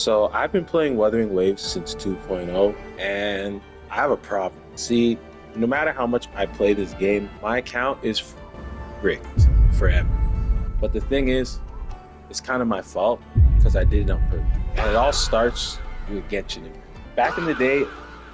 So I've been playing Wuthering Waves since 2.0, and I have a problem. See, no matter how much I play this game, my account is bricked forever. But the thing is, it's kind of my fault because I did it on purpose. And it all starts with Genshin Impact. Back in the day,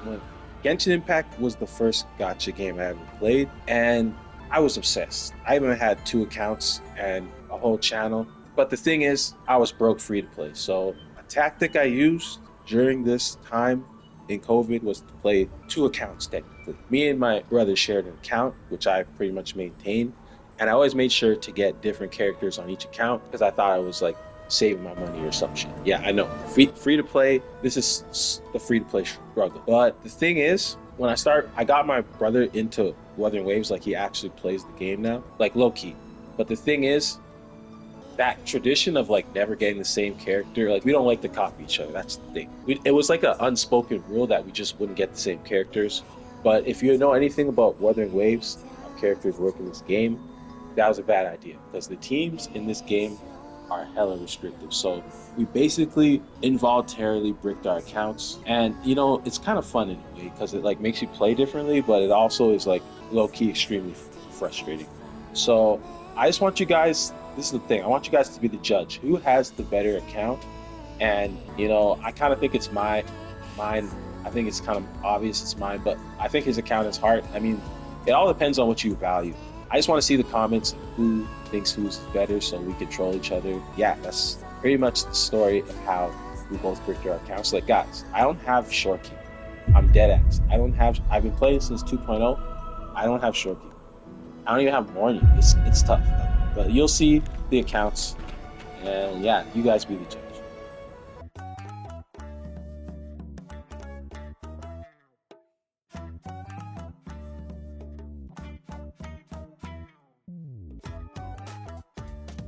when Genshin Impact was the first gacha game I ever played, and I was obsessed. I even had 2 accounts and a whole channel. But the thing is, I was broke free to play. So a tactic I used during this time in COVID was to play 2 accounts technically. Me and my brother shared an account, which I pretty much maintained. And I always made sure to get different characters on each account because I thought I was like saving my money or some shit. Yeah, I know. Free to play, this is the free to play struggle. But the thing is, when I got my brother into Wuthering Waves, like he actually plays the game now, like low key. But the thing is, that tradition of like never getting the same character, like we don't like to copy each other. That's the thing. It was like an unspoken rule that we just wouldn't get the same characters. But if you know anything about Wuthering Waves, how characters work in this game, that was a bad idea because the teams in this game are hella restrictive. So we basically involuntarily bricked our accounts, and you know, it's kind of fun in a way because it like makes you play differently, but it also is like low-key extremely frustrating. So I just want you guys, this is the thing, I want you guys to be the judge. Who has the better account? And you know, I kind of think it's mine. I think it's kind of obvious it's mine, but I think his account is hard. I mean, it all depends on what you value. I just want to see the comments of who thinks who's better so we can troll each other. Yeah, that's pretty much the story of how we both bricked our accounts. Like, guys, I don't have short key. I'm dead ass. I've been playing since 2.0. I don't have short key. I don't even have morning. It's tough. But you'll see the accounts. And yeah, you guys be the judge.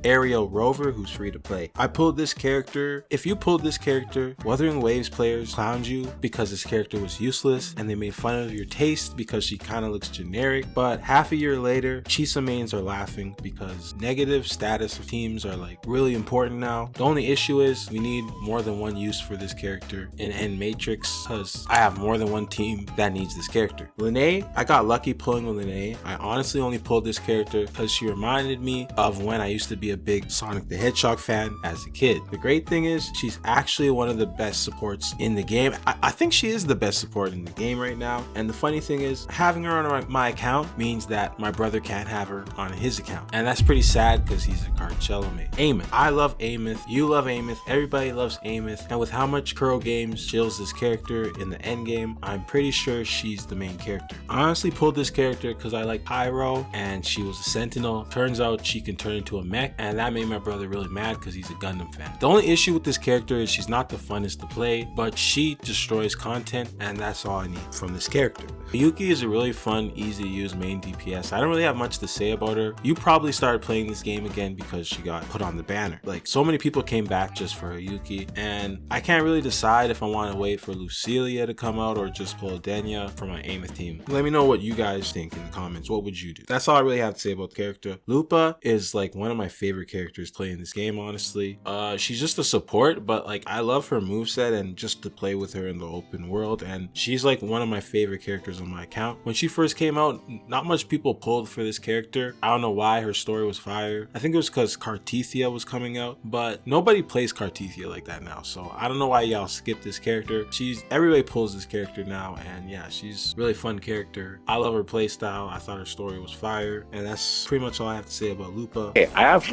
Aerial Rover, who's free to play. I pulled this character. If you pulled this character, Wuthering Waves players clowned you because this character was useless and they made fun of your taste because she kind of looks generic. But half a year later, Chisa mains are laughing because negative status of teams are like really important now. The only issue is we need more than one use for this character in End Matrix because I have more than one team that needs this character. Linnea, I got lucky pulling with Linnea. I honestly only pulled this character because she reminded me of when I used to be a big Sonic the Hedgehog fan as a kid. The great thing is she's actually one of the best supports in the game. I think she is the best support in the game right now. And the funny thing is having her on my account means that my brother can't have her on his account. And that's pretty sad because he's a Cartithyia main. Aemeath. I love Aemeath. You love Aemeath. Everybody loves Aemeath. And with how much Kuro Games chills this character in the end game, I'm pretty sure she's the main character. I honestly pulled this character because I like Pyro and she was a Sentinel. Turns out she can turn into a mech, and that made my brother really mad because he's a Gundam fan. The only issue with this character is she's not the funnest to play, but she destroys content, and that's all I need from this character. Yuki is a really fun, easy to use main DPS. I don't really have much to say about her. You probably started playing this game again because she got put on the banner. Like, so many people came back just for her Yuki, and I can't really decide if I want to wait for Lucilia to come out or just pull Denya for my Aemeath team. Let me know what you guys think in the comments. What would you do? That's all I really have to say about the character. Lupa is like one of my favorite characters playing this game, honestly. She's just a support, but like I love her moveset and just to play with her in the open world, and she's like one of my favorite characters on my account. When she first came out, not much people pulled for this character. I don't know why. Her story was fire. I think it was because Cartithyia was coming out, but nobody plays Cartithyia like that now, so I don't know why y'all skip this character. Everybody pulls this character now, and yeah, she's a really fun character. I love her playstyle. I thought her story was fire, and that's pretty much all I have to say about Lupa. Okay, I have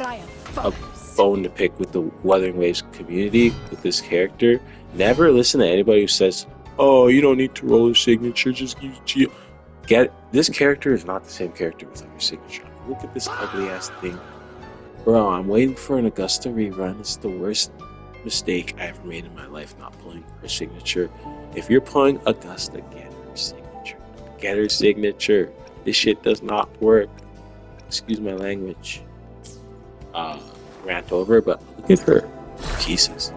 a bone to pick with the Wuthering Waves community with this character. Never listen to anybody who says, oh, you don't need to roll a signature, just use Geo. This character is not the same character without your signature. Look at this ugly ass thing. Bro, I'm waiting for an Augusta rerun. It's the worst mistake I ever made in my life, not pulling her signature. If you're pulling Augusta, get her signature. Get her signature. This shit does not work. Excuse my language. Rant over, but look at her pieces.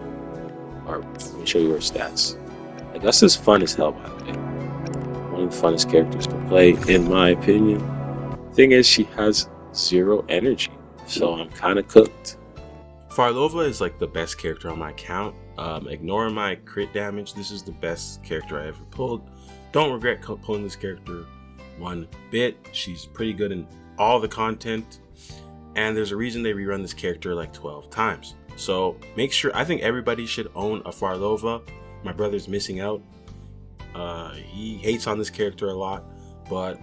Or let me show you her stats. Augusta's fun as hell, by the way. One of the funnest characters to play, in my opinion. Thing is, she has 0 energy, so I'm kind of cooked. Farlova is like the best character on my account. Ignore my crit damage. This is the best character I ever pulled. Don't regret pulling this character one bit. She's pretty good in all the content, and there's a reason they rerun this character like 12 times. So make sure, I think everybody should own a Farlova. My brother's missing out. He hates on this character a lot, but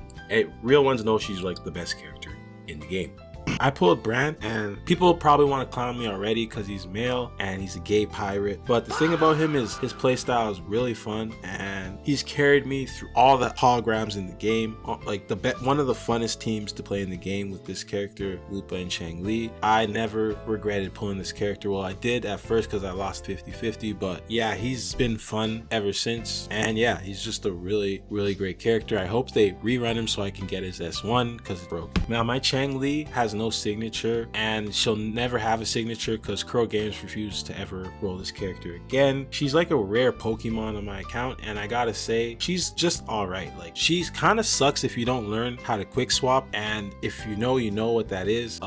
real ones know she's like the best character in the game. I pulled Brand, and people probably want to clown me already because he's male and he's a gay pirate. But the thing about him is his playstyle is really fun, and he's carried me through all the holograms in the game. Like one of the funnest teams to play in the game with this character, WuWa and Xiang Li. I never regretted pulling this character. Well, I did at first because I lost 50-50, but yeah, he's been fun ever since. And yeah, he's just a really, really great character. I hope they rerun him so I can get his S1 because it's broken. Now, my Xiang Li has no signature, and she'll never have a signature because Crow Games refused to ever roll this character again. She's like a rare Pokemon on my account, and I gotta say, she's just alright. Like, she's kind of sucks if you don't learn how to quick swap, and if you know what that is.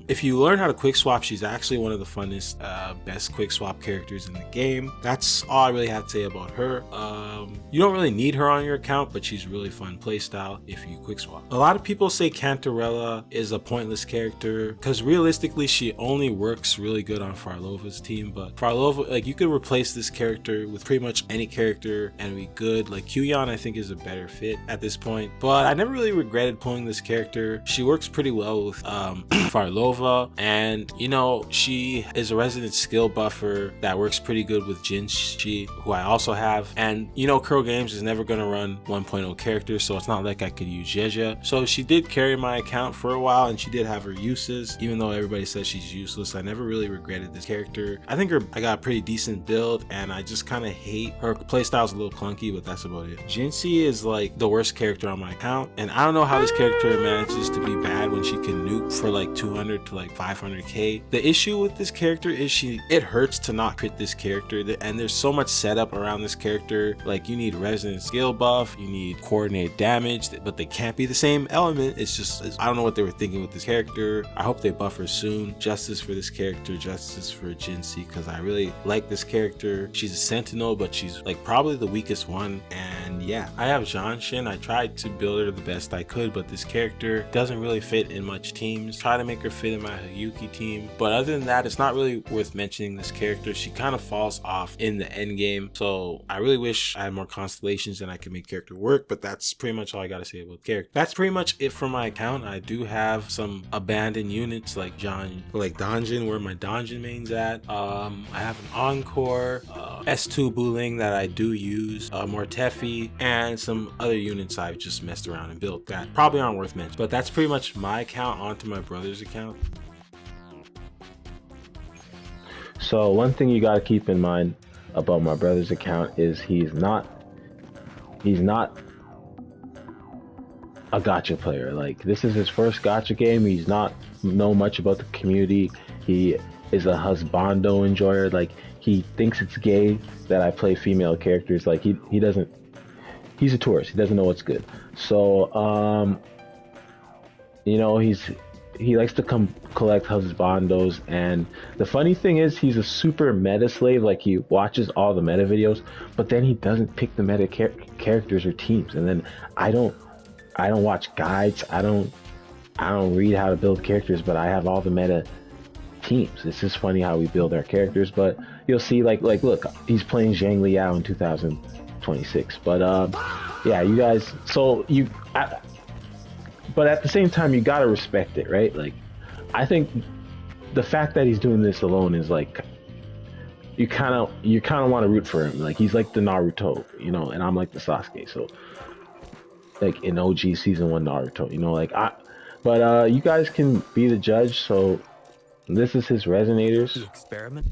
If you learn how to quick swap, she's actually one of the funnest, best quick swap characters in the game. That's all I really have to say about her. You don't really need her on your account, but she's really fun playstyle if you quick swap. A lot of people say Cantrella is a pointless character because realistically she only works really good on Farlova's team, but Farlova, like, you could replace this character with pretty much any character and be good. Like Qyan I think is a better fit at this point, but I never really regretted pulling this character. She works pretty well with Farlova, and you know, she is a resident skill buffer that works pretty good with Jinshi, who I also have. And you know, Crow Games is never going to run 1.0 characters, so it's not like I could use Jeja. So she did carry my account for a while, and she did have her uses, even though everybody says she's useless. I never really regretted this character. I think I got a pretty decent build, and I just kind of hate her playstyle's a little clunky, but that's about it. Jinshi is like the worst character on my account, and I don't know how this character manages to be bad when she can nuke for like 200 to like 500k. The issue with this character is it hurts to not crit this character, and there's so much setup around this character. Like, you need resident skill buff, you need coordinated damage, but they can't be the same element. I don't know what they were thinking with this character. I hope they buff her soon. Justice for this character, justice for Jinshi, because I really like this character. She's a sentinel, but she's like probably the weakest one. And yeah, I have Janshin. I tried to build her the best I could, but this character doesn't really fit in much teams. Try to make her fit in my Hayuki team, but other than that, it's not really worth mentioning this character. She kind of falls off in the end game, so I really wish I had more constellations and I could make character work. But that's pretty much all I gotta say about the character. That's pretty much it for my account. I do have some abandoned units like Donjin, where my Donjin main's at. I have an Encore, S2 Buling that I do use, Mortefi, and some other units I've just messed around and built that probably aren't worth mentioning. But that's pretty much my account onto my brother's account. So one thing you gotta keep in mind about my brother's account is he's not a gacha player. Like, this is his first gacha game. He's not know much about the community. He is a husbando enjoyer. Like, he thinks it's gay that I play female characters. Like, he doesn't, he's a tourist. He doesn't know what's good. So you know, he likes to come collect husbandos, and the funny thing is he's a super meta slave. Like, he watches all the meta videos, but then he doesn't pick the meta characters or teams. And then I don't watch guides. I don't read how to build characters, but I have all the meta teams. It's just funny how we build our characters. But you'll see, like look, he's playing Xiang Li in 2026. But yeah, you guys. So but at the same time, you gotta respect it, right? Like, I think the fact that he's doing this alone is like, you kind of want to root for him. Like, he's like the Naruto, you know, and I'm like the Sasuke. So, like, in OG season 1 Naruto, you know, like, but you guys can be the judge. So this is his resonators.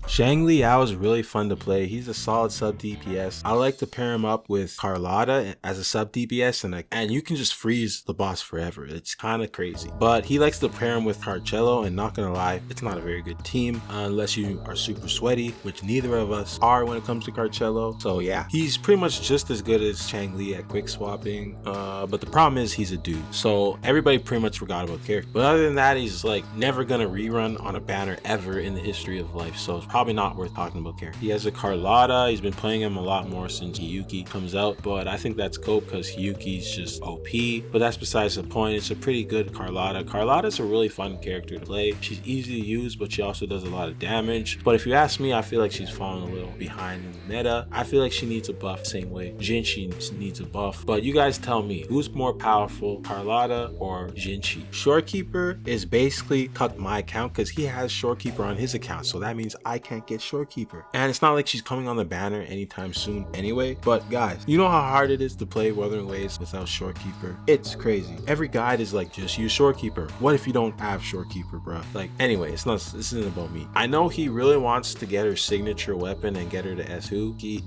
Xiang Li is really fun to play. He's a solid sub DPS. I like to pair him up with Carlotta as a sub DPS, and you can just freeze the boss forever. It's kind of crazy. But he likes to pair him with Carcello, and not gonna lie, it's not a very good team unless you are super sweaty, which neither of us are when it comes to Carcello. So yeah, he's pretty much just as good as Xiang Li at quick swapping. But the problem is he's a dude, so everybody pretty much forgot about the character. But other than that, he's like never gonna rerun on a banner ever in the history of life, so it's probably not worth talking about character. He has a Carlotta. He's been playing him a lot more since Hiyuki comes out, but I think that's cool because Hiyuki's just OP, but that's besides the point. It's a pretty good Carlotta. Carlotta's a really fun character to play. She's easy to use, but she also does a lot of damage. But if you ask me, I feel like she's falling a little behind in the meta. I feel like she needs a buff, same way Jinshi needs a buff. But you guys tell me, who's more powerful, Carlotta or Jinshi? Shorekeeper is basically cut my account because he has Shorekeeper on his account, so that means I can't get Shorekeeper. And it's not like she's coming on the banner anytime soon anyway. But guys, you know how hard it is to play Wuthering Waves without Shorekeeper? It's crazy. Every guide is like, just use Shorekeeper. What if you don't have Shorekeeper, bro? Like, anyway, this isn't about me. I know he really wants to get her signature weapon and get her to S2.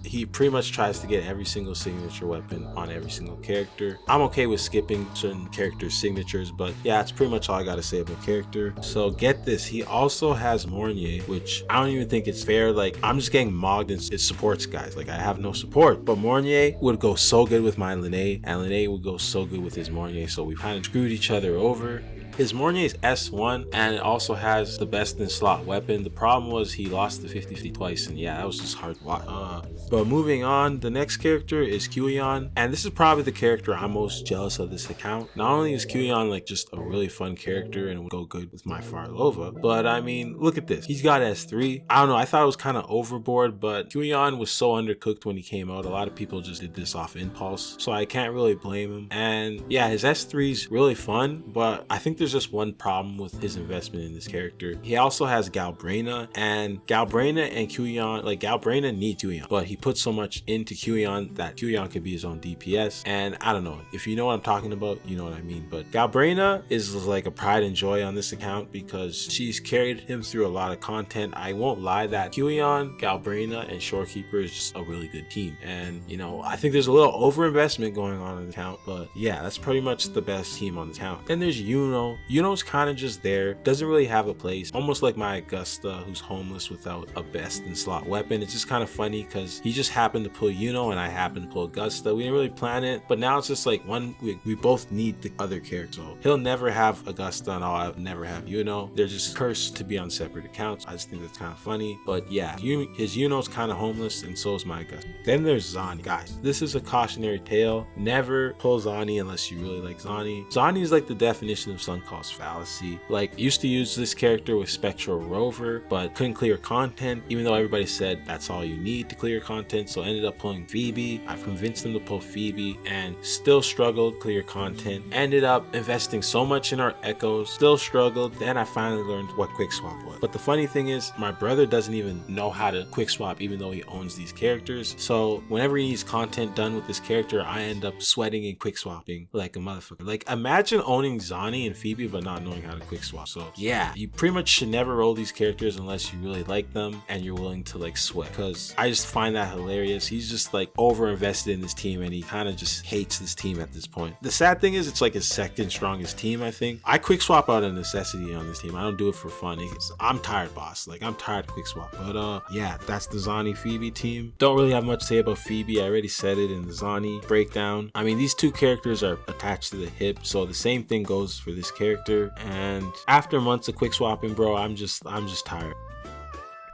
He pretty much tries to get every single signature weapon on every single character. I'm okay with skipping certain character signatures, but yeah, that's pretty much all I gotta say about character. So get this, he also has Mornier, which I don't even think it's fair. Like, I'm just getting mogged in its supports, guys. Like, I have no support, but Mornier would go so good with my Linné, and Linné would go so good with his Mornier, so we kind of screwed each other over. His Mornier is S1 and it also has the best in slot weapon. The problem was he lost the 50-50 twice, and yeah, that was just hard to watch. But moving on, the next character is Qiuyan, and this is probably the character I'm most jealous of this account. Not only is Qiuyan like just a really fun character and would go good with my Farlova, but I mean, look at this. He's got S3. I don't know, I thought it was kind of overboard, but Qiuyan was so undercooked when he came out. A lot of people just did this off impulse, so I can't really blame him. And yeah, his S3 is really fun, but I think there's just one problem with his investment in this character. He also has Galbraina, and Galbraina and Qiuyan, like Galbraina needs Qiuyan, but he puts so much into Qiuyan that Qiuyan could be his own DPS. And I don't know, if you know what I'm talking about, you know what I mean. But Galbraina is like a pride and joy on this account because she's carried him through a lot of content. I won't lie that Qiuyan, Galbraina, and Shorekeeper is just a really good team. And you know, I think there's a little overinvestment going on in the account, but yeah, that's pretty much the best team on the account. Then there's Yuno. Yuno's kind of just there, doesn't really have a place, almost like my Augusta, who's homeless without a best in slot weapon. It's just kind of funny because he just happened to pull Yuno and I happened to pull Augusta. We didn't really plan it, but now it's just like we both need the other character. So he'll never have Augusta and I'll never have Yuno. They're just cursed to be on separate accounts. I just think that's kind of funny. But yeah, his Yuno's kind of homeless and so is my Augusta. Then there's Zani. Guys, this is a cautionary tale. Never pull Zani unless you really like Zani. Zani is like the definition of sunk cost fallacy. Like, used to use this character with Spectral Rover, but couldn't clear content, even though everybody said that's all you need to clear content. So ended up pulling Pheobe. I've convinced him to pull Pheobe and still struggled to clear content. Ended up investing so much in our echoes, still struggled. Then I finally learned what quick swap was. But the funny thing is, my brother doesn't even know how to quick swap, even though he owns these characters. So whenever he needs content done with this character, I end up sweating and quick swapping like a motherfucker. Like, imagine owning Zani and Pheobe but not knowing how to quick swap. So yeah, you pretty much should never roll these characters unless you really like them and you're willing to like sweat, because I just find that hilarious. He's just like over invested in this team and he kind of just hates this team at this point. The sad thing is, it's like his second strongest team. I think I quick swap out of necessity on this team. I don't do it for fun. I'm tired, boss. Like, I'm tired of quick swap. But yeah, that's the Zani Pheobe team. Don't really have much to say about Pheobe. I already said it in the Zani breakdown. I mean, these two characters are attached to the hip, so the same thing goes for this character. And after months of quick swapping, bro, I'm just tired.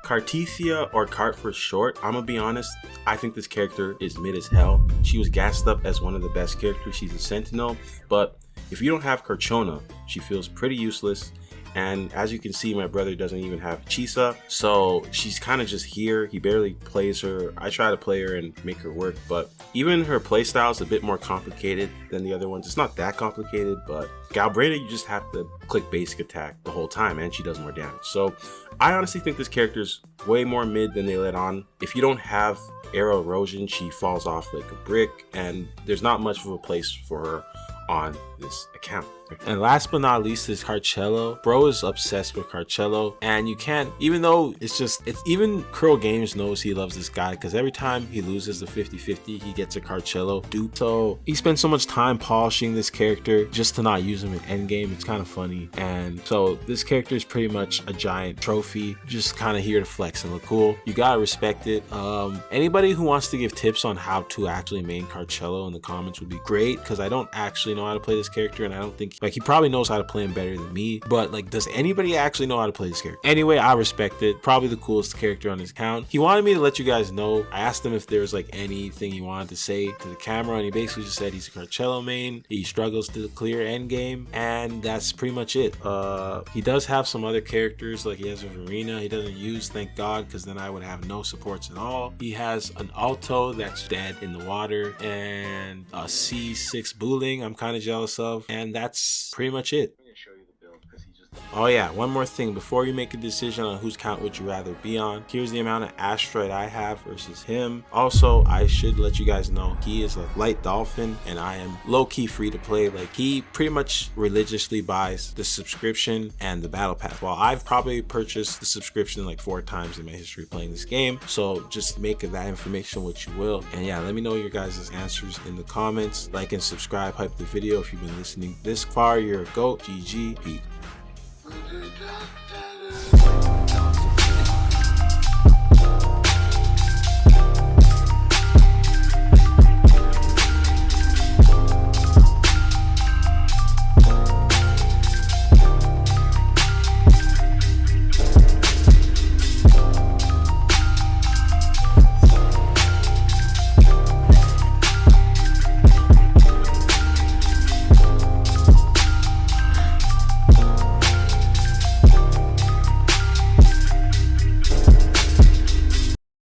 Cartithyia, or Cart for short, I'm gonna be honest, I think this character is mid as hell. She was gassed up as one of the best characters. She's a sentinel, but if you don't have Carchona, she feels pretty useless. And as you can see, my brother doesn't even have Chisa, so she's kind of just here. He barely plays her. I try to play her and make her work, but even her playstyle is a bit more complicated than the other ones. It's not that complicated, but Galbraina, you just have to click basic attack the whole time and she does more damage. So I honestly think this character's way more mid than they let on. If you don't have arrow erosion, she falls off like a brick, and there's not much of a place for her on this account. And last but not least is Carcello. Bro is obsessed with Carcello, and you can't, even though it's even Curl Games knows he loves this guy, because every time he loses the 50-50 he gets a Carcello dupe. So he spends so much time polishing this character just to not use him in endgame. It's kind of funny. And so this character is pretty much a giant trophy, just kind of here to flex and look cool. You gotta respect it. Anybody who wants to give tips on how to actually main Carcello in the comments would be great, because I don't actually know how to play this character and I don't think Like he probably knows how to play him better than me, but like, does anybody actually know how to play this character? Anyway, I respect it. Probably the coolest character on his account. He wanted me to let you guys know. I asked him if there was like anything he wanted to say to the camera, and he basically just said he's a Carchello main. He struggles to clear end game, and that's pretty much it. He does have some other characters, like he has a Verena he doesn't use, thank God, because then I would have no supports at all. He has an Alto that's dead in the water, and a C6 Booling I'm kind of jealous of, and that's pretty much it. Oh yeah, one more thing before you make a decision on whose count would you rather be on. Here's the amount of asteroid I have versus him. Also, I should let you guys know he is a light dolphin and I am low-key free to play. Like, he pretty much religiously buys the subscription and the battle pass, while I've probably purchased the subscription like 4 times in my history playing this game. So just make of that information what you will. And yeah, let me know your guys' answers in the comments. Like and subscribe, hype the video. If you've been listening this far, you're a GOAT. GG. Peace.